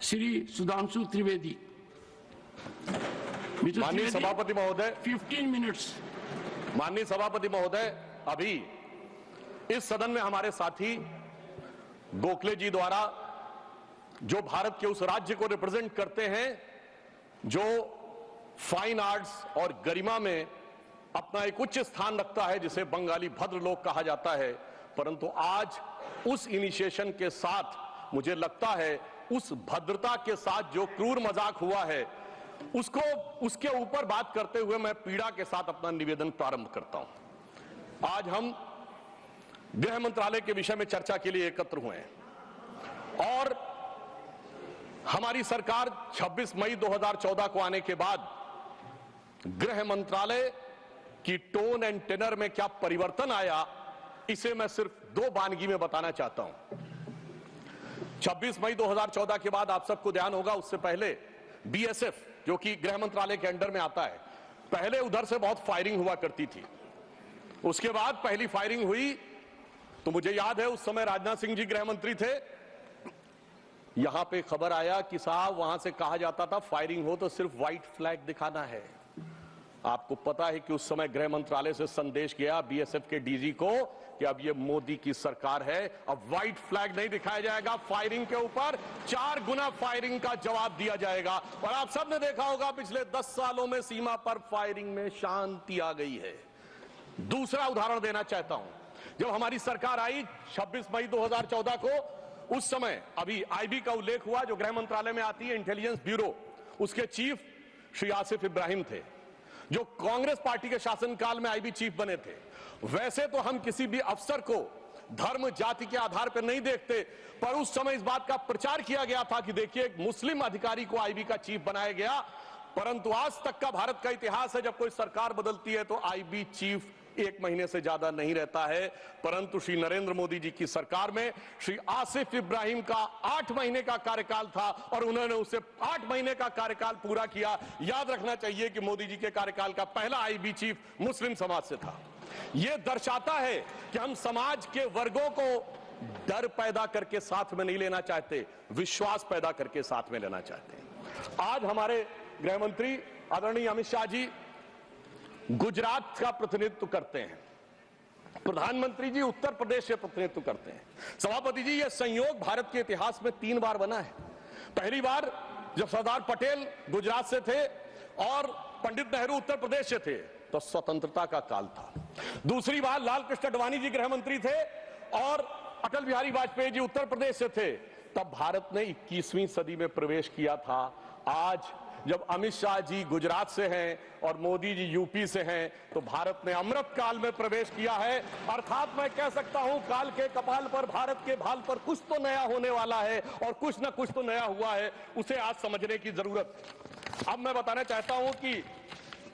श्री सुधांशु त्रिवेदी। माननीय सभापति महोदय, 15 मिनट्स। माननीय सभापति महोदय, अभी इस सदन में हमारे साथी गोखले जी द्वारा जो भारत के उस राज्य को रिप्रेजेंट करते हैं जो फाइन आर्ट्स और गरिमा में अपना एक उच्च स्थान रखता है, जिसे बंगाली भद्र लोक कहा जाता है, परंतु आज उस इनिशिएशन के साथ मुझे लगता है उस भद्रता के साथ जो क्रूर मजाक हुआ है उसके ऊपर बात करते हुए मैं पीड़ा के साथ अपना निवेदन प्रारंभ करता हूं। आज हम गृह मंत्रालय के विषय में चर्चा के लिए एकत्र हुए हैं और हमारी सरकार 26 मई 2014 को आने के बाद गृह मंत्रालय की टोन एंड टेनर में क्या परिवर्तन आया, इसे मैं सिर्फ दो वानगी में बताना चाहता हूं। 26 मई 2014 के बाद आप सबको ध्यान होगा, उससे पहले बीएसएफ जो कि गृह मंत्रालय के अंडर में आता है, पहले उधर से बहुत फायरिंग हुआ करती थी। उसके बाद पहली फायरिंग हुई तो मुझे याद है उस समय राजनाथ सिंह जी गृह मंत्री थे। यहां पे खबर आया कि साहब वहां से कहा जाता था फायरिंग हो तो सिर्फ व्हाइट फ्लैग दिखाना है। आपको पता है कि उस समय गृह मंत्रालय से संदेश गया बीएसएफ के डीजी को कि अब ये मोदी की सरकार है, अब व्हाइट फ्लैग नहीं दिखाया जाएगा, फायरिंग के ऊपर 4 गुना फायरिंग का जवाब दिया जाएगा। और आप सबने देखा होगा पिछले 10 सालों में सीमा पर फायरिंग में शांति आ गई है। दूसरा उदाहरण देना चाहता हूं, जब हमारी सरकार आई 26 मई 2014 को, उस समय अभी आईबी का उल्लेख हुआ जो गृह मंत्रालय में आती है, इंटेलिजेंस ब्यूरो, उसके चीफ श्री आसिफ इब्राहिम थे जो कांग्रेस पार्टी के शासनकाल में आईबी चीफ बने थे। वैसे तो हम किसी भी अफसर को धर्म जाति के आधार पर नहीं देखते, पर उस समय इस बात का प्रचार किया गया था कि देखिए एक मुस्लिम अधिकारी को आईबी का चीफ बनाया गया। परंतु आज तक का भारत का इतिहास है, जब कोई सरकार बदलती है तो आईबी चीफ 1 महीने से ज्यादा नहीं रहता है। परंतु श्री नरेंद्र मोदी जी की सरकार में श्री आसिफ इब्राहिम का 8 महीने का कार्यकाल था और उन्होंने उसे 8 महीने का कार्यकाल पूरा किया। याद रखना चाहिए कि मोदी जी के कार्यकाल का पहला आईबी चीफ मुस्लिम समाज से था। यह दर्शाता है कि हम समाज के वर्गों को डर पैदा करके साथ में नहीं लेना चाहते, विश्वास पैदा करके साथ में लेना चाहते हैं। आज हमारे गृह मंत्री आदरणीय अमित शाह जी गुजरात का प्रतिनिधित्व करते हैं, प्रधानमंत्री जी उत्तर प्रदेश से प्रतिनिधित्व करते हैं। सभापति जी, यह संयोग भारत के इतिहास में 3 बार बना है। पहली बार जब सरदार पटेल गुजरात से थे और पंडित नेहरू उत्तर प्रदेश से थे तो स्वतंत्रता का काल था। दूसरी बार लाल कृष्ण आडवाणी जी गृह मंत्री थे और अटल बिहारी वाजपेयी जी उत्तर प्रदेश से थे, तब भारत ने 21वीं सदी में प्रवेश किया था। आज जब अमित शाह जी गुजरात से हैं और मोदी जी यूपी से हैं, तो भारत ने अमृत काल में प्रवेश किया है। अर्थात मैं कह सकता हूं काल के कपाल पर, भारत के भाल पर कुछ तो नया होने वाला है और कुछ ना कुछ तो नया हुआ है, उसे आज समझने की जरूरत है। अब मैं बताना चाहता हूं कि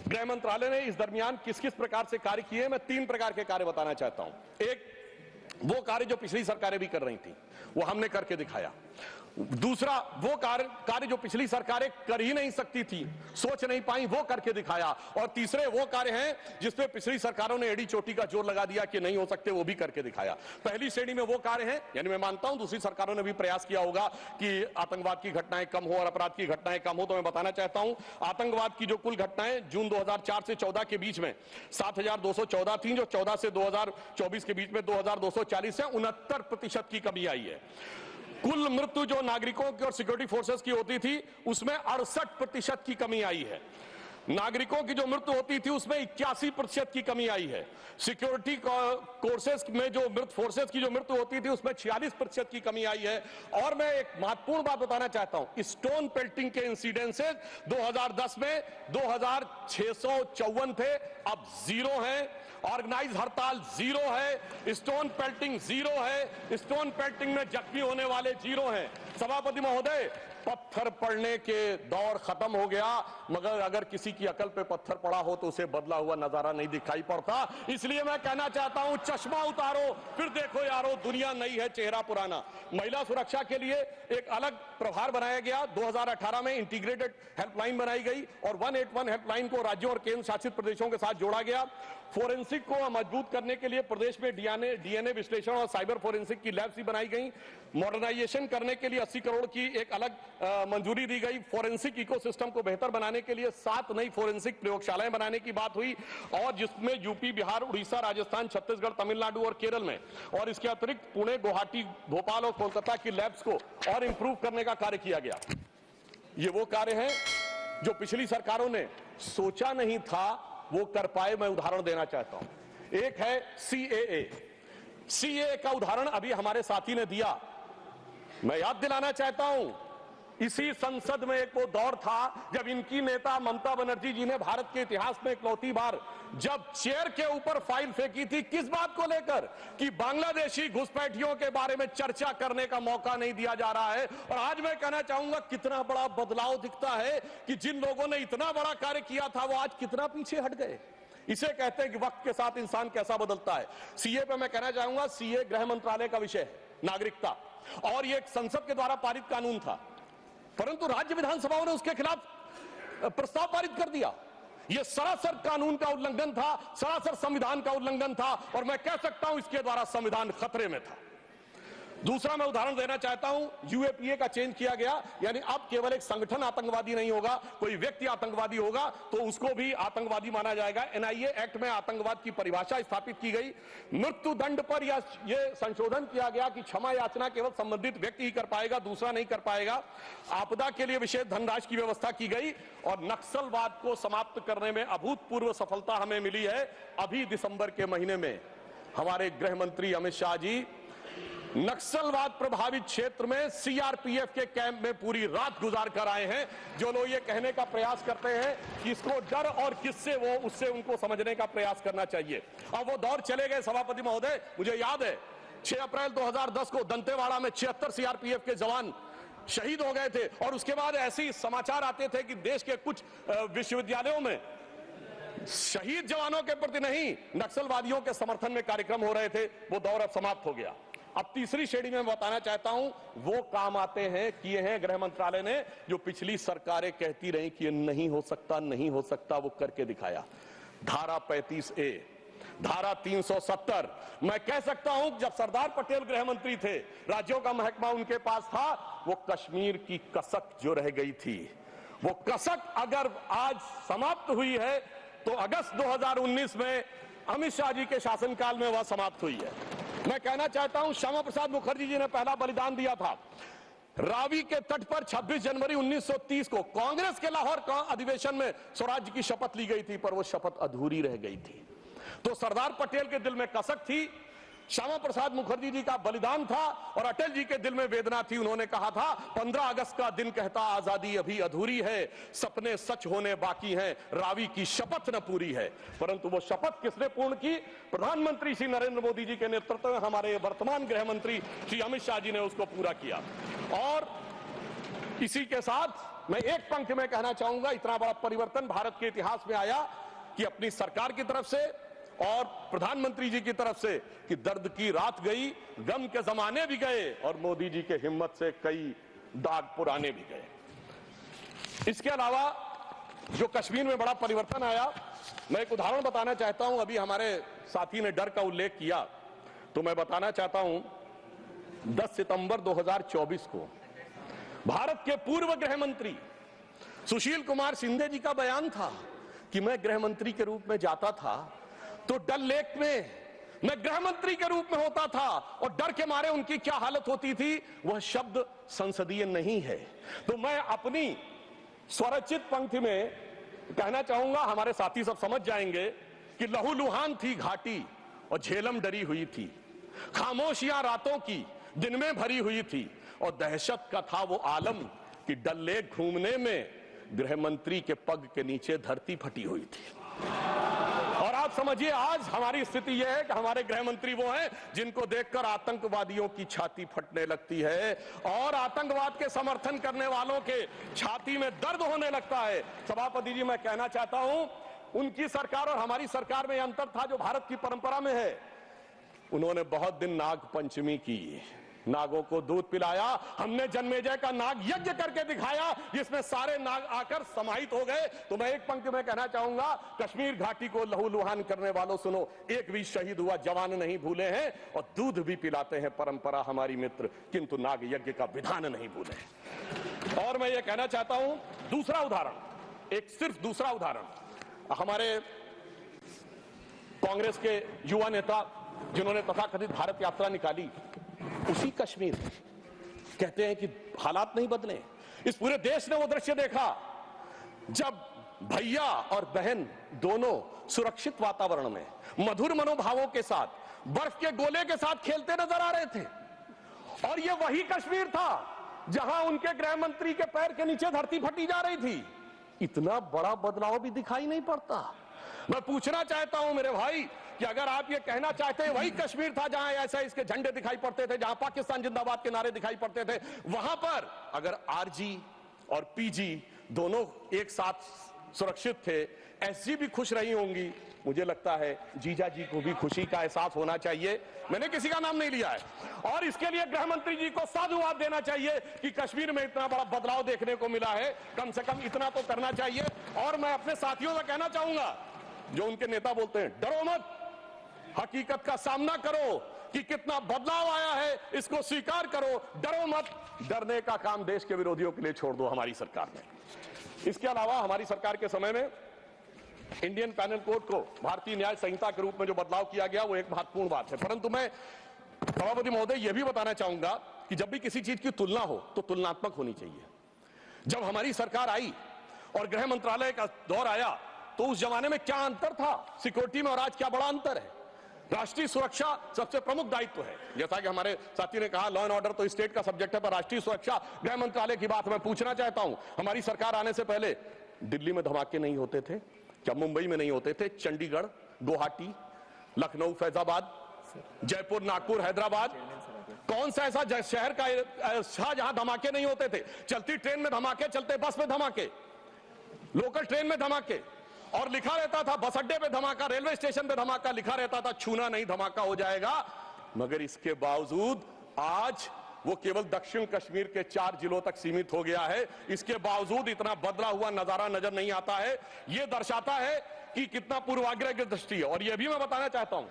गृह मंत्रालय ने इस दरमियान किस किस प्रकार से कार्य किए। मैं 3 प्रकार के कार्य बताना चाहता हूं। एक, वो कार्य जो पिछली सरकारें भी कर रही थी वो हमने करके दिखाया। दूसरा, वो कार्य जो पिछली सरकारें कर ही नहीं सकती थी, सोच नहीं पाई, वो करके दिखाया। और तीसरे वो कार्य हैं जिसपे पिछली सरकारों ने एड़ी चोटी का जोर लगा दिया कि नहीं हो सकते, वो भी करके दिखाया। पहली श्रेणी में वो कार्य हैं, यानी मैं मानता हूं दूसरी सरकारों ने भी प्रयास किया होगा कि आतंकवाद की घटनाएं कम हो और अपराध की घटनाएं कम हो। तो मैं बताना चाहता हूं आतंकवाद की जो कुल घटनाएं जून 2004 से 14 के बीच में 7214 थी, जो 14 से 2024 के बीच में 2240 है, 69% की कमी आई है। कुल मृत्यु जो नागरिकों की और सिक्योरिटी फोर्सेस की होती थी उसमें 68% की कमी आई है। नागरिकों की जो मृत्यु होती थी उसमें 81% की कमी आई है। सिक्योरिटी कोर्सेस में जो फोर्सेस की जो मृत्यु होती थी उसमें 46% की कमी आई है। और मैं एक महत्वपूर्ण बात बताना चाहता हूं, स्टोन पेल्टिंग के इंसिडेंसेस 2010 में 2654 थे, अब 0 हैं। ऑर्गेनाइज हड़ताल 0 है, स्टोन पेल्टिंग 0 है, स्टोन पेल्टिंग में जख्मी होने वाले 0 हैं। सभापति महोदय, पत्थर पड़ने के दौर खत्म हो गया, मगर अगर किसी की अकल पे पत्थर पड़ा हो तो उसे बदला हुआ नजारा नहीं दिखाई पड़ता। इसलिए मैं कहना चाहता हूं चश्मा उतारो फिर देखो यारो, दुनिया नई है चेहरा पुराना। महिला सुरक्षा के लिए एक अलग प्रभार बनाया गया। 2018 में इंटीग्रेटेड हेल्पलाइन बनाई गई और 181 हेल्पलाइन को को राज्यों और केंद्र शासित प्रदेशों के साथ जोड़ा गया। फोरेंसिक को मजबूत करने के लिए प्रदेश में डीएनए विश्लेषण और साइबर फोरेंसिक की लैब्स भी बनाई गई। मॉडर्नाइजेशन करने के लिए 80 करोड़ की एक अलग मंजूरी दी गई। फोरेंसिक इकोसिस्टम को बेहतर बनाने के लिए 7 नई फोरेंसिक प्रयोगशालाएं बनाने की बात हुई, और जिसमें यूपी, बिहार, उड़ीसा, राजस्थान, छत्तीसगढ़, तमिलनाडु और केरल में, और इसके अतिरिक्त पुणे, गुवाहाटी, भोपाल और कोलकाता की लैब्स को और इंप्रूव करने का कार्य किया गया। ये वो कार्य है जो पिछली सरकारों ने सोचा नहीं था वो कर पाए। मैं उदाहरण देना चाहता हूं। एक है सीएए का उदाहरण अभी हमारे साथी ने दिया। मैं याद दिलाना चाहता हूं, इसी संसद में एक वो दौर था जब इनकी नेता ममता बनर्जी जी ने भारत के इतिहास में इकलौती बार जब चेयर के ऊपर फाइल फेंकी थी, किस बात को लेकर कि बांग्लादेशी घुसपैठियों के बारे में चर्चा करने का मौका नहीं दिया जा रहा है। और आज मैं कहना चाहूंगा कितना बड़ा बदलाव दिखता है कि जिन लोगों ने इतना बड़ा कार्य किया था वो आज कितना पीछे हट गए। इसे कहते हैं कि वक्त के साथ इंसान कैसा बदलता है। सीए पे मैं कहना चाहूंगा, सीए गृह मंत्रालय का विषय है, नागरिकता, और ये एक संसद के द्वारा पारित कानून था, परंतु राज्य विधानसभाओं ने उसके खिलाफ प्रस्ताव पारित कर दिया। यह सरासर कानून का उल्लंघन था, सरासर संविधान का उल्लंघन था, और मैं कह सकता हूं इसके द्वारा संविधान खतरे में था। दूसरा मैं उदाहरण देना चाहता हूं, यूएपीए का चेंज किया गया, यानी अब केवल एक संगठन आतंकवादी नहीं होगा, कोई व्यक्ति आतंकवादी होगा तो उसको भी आतंकवादी माना जाएगा। एनआईए एक्ट में आतंकवाद की परिभाषा स्थापित की गई। मृत्यु दंड पर यह संशोधन किया गया कि क्षमा याचना केवल संबंधित व्यक्ति ही कर पाएगा, दूसरा नहीं कर पाएगा। आपदा के लिए विशेष धनराशि की व्यवस्था की गई, और नक्सलवाद को समाप्त करने में अभूतपूर्व सफलता हमें मिली है। अभी दिसंबर के महीने में हमारे गृह मंत्री अमित शाह जी नक्सलवाद प्रभावित क्षेत्र में सीआरपीएफ के कैंप में पूरी रात गुजार कर आए हैं। जो लोग ये कहने का प्रयास करते हैं कि इसको डर और किससे वो, उससे उनको समझने का प्रयास करना चाहिए। अब वो दौर चले गए सभापति महोदय। मुझे याद है 6 अप्रैल 2010 को दंतेवाड़ा में 76 सीआरपीएफ के जवान शहीद हो गए थे, और उसके बाद ऐसे समाचार आते थे कि देश के कुछ विश्वविद्यालयों में शहीद जवानों के प्रति नहीं, नक्सलवादियों के समर्थन में कार्यक्रम हो रहे थे। वो दौर अब समाप्त हो गया। अब तीसरी श्रेणी में बताना चाहता हूं, वो काम आते हैं, किए हैं गृह मंत्रालय ने, जो पिछली सरकारें कहती रही कि ये नहीं हो सकता, नहीं हो सकता, वो करके दिखाया। धारा 35A, धारा 370। मैं कह सकता हूं जब सरदार पटेल गृह मंत्री थे, राज्यों का महकमा उनके पास था, वो कश्मीर की कसक जो रह गई थी, वो कसक अगर आज समाप्त हुई है तो अगस्त 2019 में अमित शाह जी के शासनकाल में वह समाप्त हुई है। मैं कहना चाहता हूं, श्यामा प्रसाद मुखर्जी जी ने पहला बलिदान दिया था। रावी के तट पर 26 जनवरी 1930 को कांग्रेस के लाहौर अधिवेशन में स्वराज्य की शपथ ली गई थी, पर वो शपथ अधूरी रह गई थी। तो सरदार पटेल के दिल में कसक थी, श्यामा प्रसाद मुखर्जी जी का बलिदान था, और अटल जी के दिल में वेदना थी। उन्होंने कहा था 15 अगस्त का दिन कहता आजादी अभी अधूरी है, सपने सच होने बाकी हैं, रावी की शपथ न पूरी है। परंतु वो शपथ किसने पूर्ण की? प्रधानमंत्री श्री नरेंद्र मोदी जी के नेतृत्व में हमारे वर्तमान गृह मंत्री श्री अमित शाह जी ने उसको पूरा किया। और इसी के साथ मैं एक पंक्ति में कहना चाहूंगा, इतना बड़ा परिवर्तन भारत के इतिहास में आया कि अपनी सरकार की तरफ से और प्रधानमंत्री जी की तरफ से कि दर्द की रात गई, गम के जमाने भी गए, और मोदी जी के हिम्मत से कई दाग पुराने भी गए। इसके अलावा जो कश्मीर में बड़ा परिवर्तन आया, मैं एक उदाहरण बताना चाहता हूं। अभी हमारे साथी ने डर का उल्लेख किया, तो मैं बताना चाहता हूं 10 सितंबर 2024 को भारत के पूर्व गृह मंत्री सुशील कुमार शिंदे जी का बयान था कि मैं गृह मंत्री के रूप में जाता था तो डल लेक में मैं गृह मंत्री के रूप में होता था, और डर के मारे उनकी क्या हालत होती थी, वह शब्द संसदीय नहीं है। तो मैं अपनी स्वरचित पंक्ति में कहना चाहूंगा, हमारे साथी सब समझ जाएंगे कि लहूलुहान थी घाटी और झेलम डरी हुई थी, खामोशियां रातों की दिन में भरी हुई थी, और दहशत का था वो आलम कि डल लेक घूमने में गृह मंत्री के पग के नीचे धरती फटी हुई थी। और आप समझिए आज हमारी स्थिति यह है कि हमारे गृह मंत्री वो हैं जिनको देखकर आतंकवादियों की छाती फटने लगती है, और आतंकवाद के समर्थन करने वालों के छाती में दर्द होने लगता है। सभापति जी, मैं कहना चाहता हूं, उनकी सरकार और हमारी सरकार में यह अंतर था जो भारत की परंपरा में है। उन्होंने बहुत दिन नाग पंचमी की, नागों को दूध पिलाया, हमने जन्मेजय का नाग यज्ञ करके दिखाया जिसमें सारे नाग आकर समाहित हो गए। तो मैं एक पंक्ति में कहना चाहूंगा, कश्मीर घाटी को लहूलुहान करने वालों सुनो, एक भी शहीद हुआ जवान नहीं भूले हैं, और दूध भी पिलाते हैं परंपरा हमारी मित्र, किंतु नाग यज्ञ का विधान नहीं भूले। और मैं ये कहना चाहता हूं, दूसरा उदाहरण, एक सिर्फ दूसरा उदाहरण, हमारे कांग्रेस के युवा नेता जिन्होंने तथाकथित भारत यात्रा निकाली, उसी कश्मीर कहते हैं कि हालात नहीं बदले। इस पूरे देश ने वो दृश्य देखा जब भैया और बहन दोनों सुरक्षित वातावरण में मधुर मनोभावों के साथ बर्फ के गोले के साथ खेलते नजर आ रहे थे। और ये वही कश्मीर था जहां उनके गृह मंत्री के पैर के नीचे धरती फटी जा रही थी। इतना बड़ा बदलाव भी दिखाई नहीं पड़ता। मैं पूछना चाहता हूं मेरे भाई कि अगर आप ये कहना चाहते हैं वही कश्मीर था जहां ऐसा इसके झंडे दिखाई पड़ते थे, जहां पाकिस्तान जिंदाबाद के नारे दिखाई पड़ते थे, वहां पर अगर आरजी और पीजी दोनों एक साथ सुरक्षित थे, एसजी भी खुश रही होंगी, मुझे लगता है जीजा जी को भी खुशी का एहसास होना चाहिए। मैंने किसी का नाम नहीं लिया है। और इसके लिए गृह मंत्री जी को साधुवाद देना चाहिए कि कश्मीर में इतना बड़ा बदलाव देखने को मिला है, कम से कम इतना तो करना चाहिए। और मैं अपने साथियों से कहना चाहूंगा, जो उनके नेता बोलते हैं डरो मत, हकीकत का सामना करो कि कितना बदलाव आया है, इसको स्वीकार करो, डरो मत। डरने का काम देश के विरोधियों के लिए छोड़ दो हमारी सरकार ने। इसके अलावा हमारी सरकार के समय में इंडियन पैनल कोड को भारतीय न्याय संहिता के रूप में जो बदलाव किया गया वो एक महत्वपूर्ण बात है। परंतु मैं सभापति महोदय यह भी बताना चाहूंगा कि जब भी किसी चीज की तुलना हो तो तुलनात्मक होनी चाहिए। जब हमारी सरकार आई और गृह मंत्रालय का दौर आया तो उस जमाने में क्या अंतर था सिक्योरिटी में और आज क्या बड़ा अंतर है। राष्ट्रीय सुरक्षा सबसे प्रमुख दायित्व है। जैसा कि हमारे साथी ने कहा, लॉ एंड ऑर्डर तो स्टेट का सब्जेक्ट है, पर राष्ट्रीय सुरक्षा गृह मंत्रालय की बात मैं पूछना चाहता हूं। हमारी सरकार आने से पहले दिल्ली में धमाके नहीं होते थे क्या? मुंबई में नहीं होते थे? चंडीगढ़, गुवाहाटी, लखनऊ, फैजाबाद, जयपुर, नागपुर, हैदराबाद, कौन सा ऐसा शहर का जहां धमाके नहीं होते थे? चलती ट्रेन में धमाके, चलते बस में धमाके, लोकल ट्रेन में धमाके, और लिखा रहता था बस अड्डे पे धमाका, रेलवे स्टेशन पे धमाका, लिखा रहता था छूना नहीं, धमाका हो जाएगा। मगर इसके बावजूद आज वो केवल दक्षिण कश्मीर के 4 जिलों तक सीमित हो गया है। इसके बावजूद इतना बदला हुआ नजारा नजर नहीं आता है। यह दर्शाता है कि कितना पूर्वाग्रह की दृष्टि है। और यह भी मैं बताना चाहता हूं,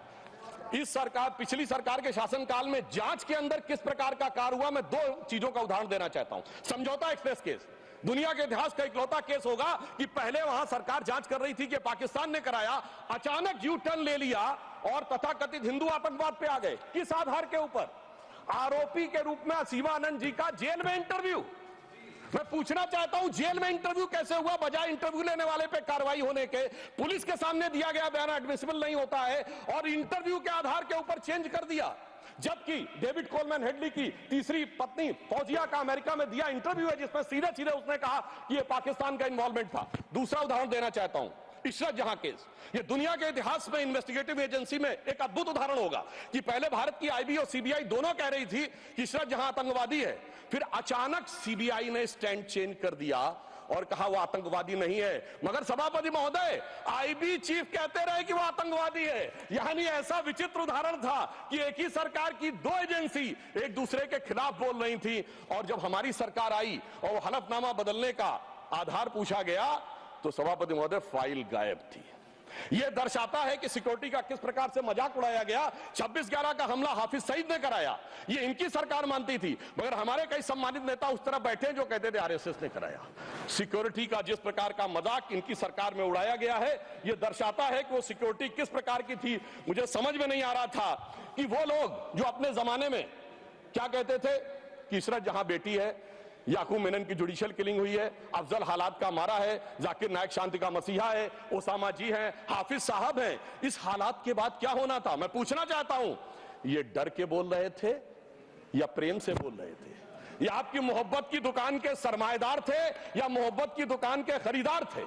इस सरकार, पिछली सरकार के शासनकाल में जांच के अंदर किस प्रकार का कार्य हुआ, मैं 2 चीजों का उदाहरण देना चाहता हूं। समझौता एक्सप्रेस केस दुनिया के इतिहास का इकलौता केस होगा कि पहले वहां सरकार जांच कर रही थी कि पाकिस्तान ने कराया, अचानक यू टर्न ले लिया और तथाकथित हिंदू आतंकवाद पे आ गए। किस आधार के ऊपर? आरोपी के रूप में शिवानंद जी का जेल में इंटरव्यू। मैं पूछना चाहता हूं जेल में इंटरव्यू कैसे हुआ? बजाय इंटरव्यू लेने वाले पे कार्रवाई होने के पुलिस के सामने दिया गया बयान एडमिसिबल नहीं होता है और इंटरव्यू के आधार के ऊपर चेंज कर दिया। जबकि डेविड कोलमैन हेडली की तीसरी पत्नी फौजिया का अमेरिका में दिया इंटरव्यू है जिसमें सीधे सीधे उसने कहा कि यह पाकिस्तान का इन्वॉल्वमेंट था। दूसरा उदाहरण देना चाहता हूं, इशरत जहां केस। ये दुनिया के इतिहास में इन्वेस्टिगेटिव एजेंसी में एक अद्भुत उदाहरण होगा कि पहले भारत की आईबी और सीबीआई दोनों कह रही थी कि इशरत जहां आतंकवादी है, फिर अचानक सीबीआई ने स्टैंड चेंज कर दिया और कहा वो आतंकवादी नहीं है। मगर सभापति महोदय, आईबी चीफ कहते रहे कि वो आतंकवादी है। यानी ऐसा विचित्र उदाहरण था कि एक ही सरकार की 2 एजेंसी एक दूसरे के खिलाफ बोल रही थी। और जब हमारी सरकार आई और वो हलफनामा बदलने का आधार पूछा गया तो सभापति महोदय फाइल गायब थी। यह दर्शाता है कि सिक्योरिटी का किस प्रकार से मजाक उड़ाया गया। 26/11 का हमला हाफिज सईद ने कराया, यह इनकी सरकार मानती थी, मगर हमारे कई सम्मानित नेता उस तरफ बैठे जो कहते थे आरएसएस ने कराया। सिक्योरिटी का जिस प्रकार का मजाक इनकी सरकार में उड़ाया गया है, यह दर्शाता है कि वो सिक्योरिटी किस प्रकार की थी। मुझे समझ में नहीं आ रहा था कि वो लोग जो अपने जमाने में क्या कहते थे कि इशरत जहां बेटी है, याकूब मेनन की जुडिशियल किलिंग हुई है, अफजल हालात का मारा है, जाकिर नायक शांति का मसीहा है, ओसामा जी हैं, हाफिज साहब हैं। इस हालात के बाद क्या होना था? मैं पूछना चाहता हूं, ये डर के बोल रहे थे या प्रेम से बोल रहे थे? या आपकी मोहब्बत की दुकान के सरमाएदार थे या मोहब्बत की दुकान के खरीदार थे?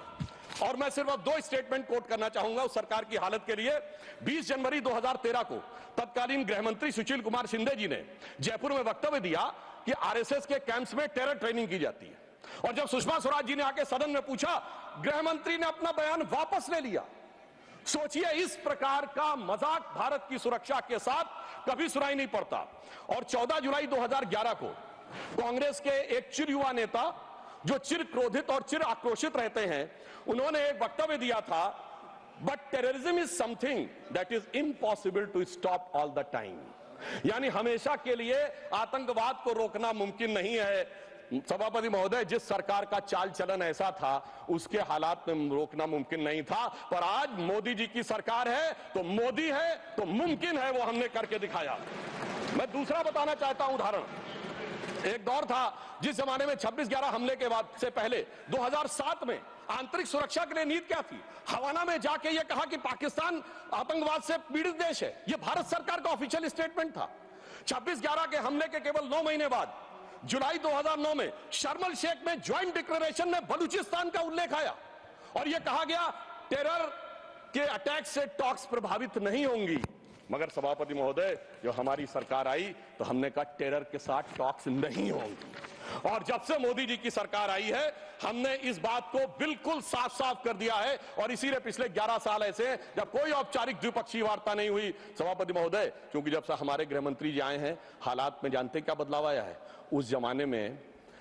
और मैं सिर्फ अब 2 स्टेटमेंट कोट करना चाहूंगा उस सरकार की हालत के लिए। 20 जनवरी 2013 को तत्कालीन गृह मंत्री सुशील कुमार शिंदे जी ने जयपुर में वक्तव्य दिया कि आरएसएस के कैंप्स में टेरर ट्रेनिंग की जाती है। और जब सुषमा स्वराज जी ने आके सदन में पूछा, गृह मंत्री ने अपना बयान वापस ले लिया। सोचिए, इस प्रकार का मजाक भारत की सुरक्षा के साथ कभी सुनाई नहीं पड़ता। और 14 जुलाई 2011 को कांग्रेस के एक चिर युवा नेता, जो चिर क्रोधित और चिर आक्रोशित रहते हैं, उन्होंने एक वक्तव्य दिया था, but terrorism is something that is impossible to stop all the time. यानी हमेशा के लिए आतंकवाद को रोकना मुमकिन नहीं है। सभापति महोदय, जिस सरकार का चाल चलन ऐसा था, उसके हालात में रोकना मुमकिन नहीं था। पर आज मोदी जी की सरकार है तो मोदी है तो मुमकिन है, वो हमने करके दिखाया। मैं दूसरा बताना चाहता हूं उदाहरण। एक दौर था जिस जमाने में 26/11 हमले के बाद से पहले 2007 में आंतरिक सुरक्षा के लिए नीति क्या थी? हवाना में जाके यह कहा कि पाकिस्तान आतंकवाद से पीड़ित देश है। यह भारत सरकार का ऑफिशियल स्टेटमेंट था। 26/11 के हमले के केवल 9 महीने बाद जुलाई 2009 में शर्म एल शेख में ज्वाइंट डिक्लेरेशन में बलूचिस्तान का उल्लेख आया और यह कहा गया टेरर के अटैक से टॉक्स प्रभावित नहीं होंगी। मगर सभापति महोदय, जो हमारी सरकार आई तो हमने कहा टेरर के साथ टॉक्स नहीं होंगी। और जब से मोदी जी की सरकार आई है, हमने इस बात को बिल्कुल साफ साफ कर दिया है। और इसीलिए पिछले 11 साल ऐसे हैं जब कोई औपचारिक द्विपक्षीय वार्ता नहीं हुई। सभापति महोदय, क्योंकि जब से हमारे गृह मंत्री जी आए हैं, हालात में जानते क्या बदलाव आया है? उस जमाने में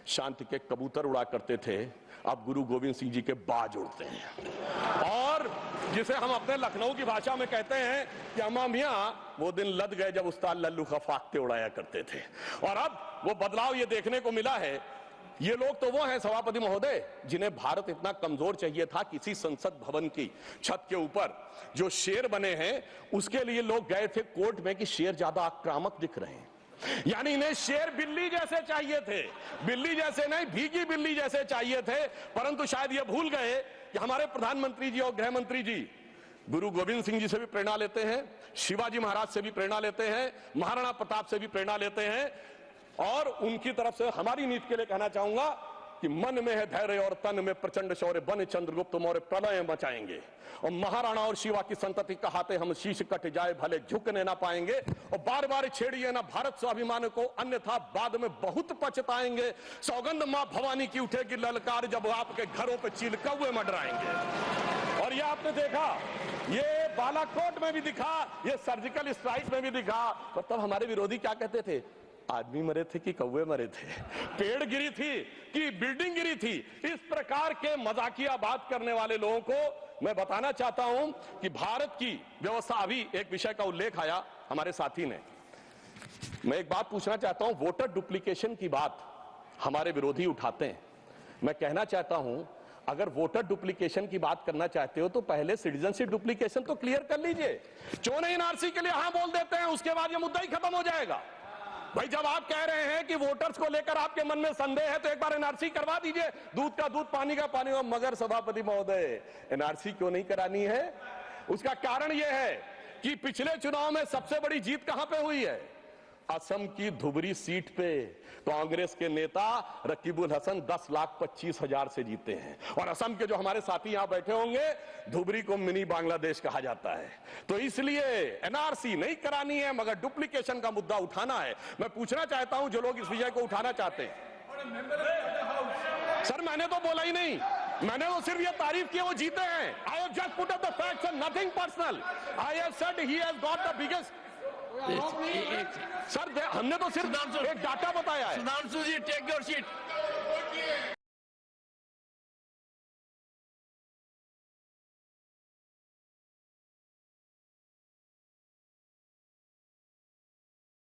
शांति के कबूतर उड़ा करते थे, अब गुरु गोविंद सिंह जी के बाज उड़ते हैं। और जिसे हम अपने लखनऊ की भाषा में कहते हैं कि अम्मा मियां वो दिन लद गए जब उस्ताद लल्लू खा फाख्ते उड़ाया करते थे। और अब वो बदलाव ये देखने को मिला है। ये लोग तो वो हैं सभापति महोदय, जिन्हें भारत इतना कमजोर चाहिए था, किसी संसद भवन की छत के ऊपर जो शेर बने हैं उसके लिए लोग गए थे कोर्ट में कि शेर ज्यादा आक्रामक दिख रहे हैं। यानी इन्हें शेर बिल्ली जैसे चाहिए थे, बिल्ली जैसे नहीं, भीगी बिल्ली जैसे चाहिए थे। परंतु शायद ये भूल गए कि हमारे प्रधानमंत्री जी और गृह मंत्री जी गुरु गोविंद सिंह जी से भी प्रेरणा लेते हैं, शिवाजी महाराज से भी प्रेरणा लेते हैं, महाराणा प्रताप से भी प्रेरणा लेते हैं। और उनकी तरफ से हमारी नीति के लिए कहना चाहूंगा कि मन में है धैर्य और तन में प्रचंड शौर्य, बन चंद्रगुप्त मौर्य प्रलय मचाएंगे। और महाराणा और शिवा की संतति कहाते हम शीश कट जाए भले झुकने ना पाएंगे। और बार बार छेड़िए ना भारत स्वाभिमान को, अन्यथा बाद में बहुत पछताएंगे। सौगंध मां भवानी की उठेगी ललकार, जब आपके घरों पे चील कौवे मंडराएंगे। और ये आपने देखा, ये बालाकोट में भी दिखा, ये सर्जिकल स्ट्राइक में भी दिखा। और तब हमारे विरोधी क्या कहते थे? आदमी मरे थे कि कौवे मरे थे, पेड़ गिरी थी कि बिल्डिंग गिरी थी। इस प्रकार के मजाकिया बात करने वाले लोगों को मैं बताना चाहता हूं कि भारत की व्यवस्था, अभी एक विषय का उल्लेख आया हमारे साथी ने, मैं एक बात पूछना चाहता हूं। वोटर डुप्लीकेशन की बात हमारे विरोधी उठाते हैं। मैं कहना चाहता हूं, अगर वोटर डुप्लीकेशन की बात करना चाहते हो तो पहले सिटीजनशिप डुप्लीकेशन तो क्लियर कर लीजिए। क्यों नहीं एनआरसी के लिए हाँ बोल देते हैं, उसके बाद ये मुद्दा ही खत्म हो जाएगा। भाई, जब आप कह रहे हैं कि वोटर्स को लेकर आपके मन में संदेह है तो एक बार एनआरसी करवा दीजिए, दूध का दूध पानी का पानी। मगर सभापति महोदय, एनआरसी क्यों नहीं करानी है? उसका कारण यह है कि पिछले चुनाव में सबसे बड़ी जीत कहां पे हुई है? असम की धुबरी सीट पे कांग्रेस के नेता रकीबुल हसन 10,25,000 से जीते हैं। और असम के जो हमारे साथी यहां बैठे होंगे, धुबरी को मिनी बांग्लादेश कहा जाता है। तो इसलिए एनआरसी नहीं करानी है, मगर डुप्लीकेशन का मुद्दा उठाना है। मैं पूछना चाहता हूं जो लोग इस विषय को उठाना चाहते हैं। सर, मैंने तो बोला ही नहीं, मैंने तो सिर्फ ये तारीफ की वो जीते हैं। I have just put up the facts and nothing personal. I have said he has got the biggest. Sir, हमने तो सिर्फ एक डाटा बताया है। सुधांशु जी, टेक योर सीट।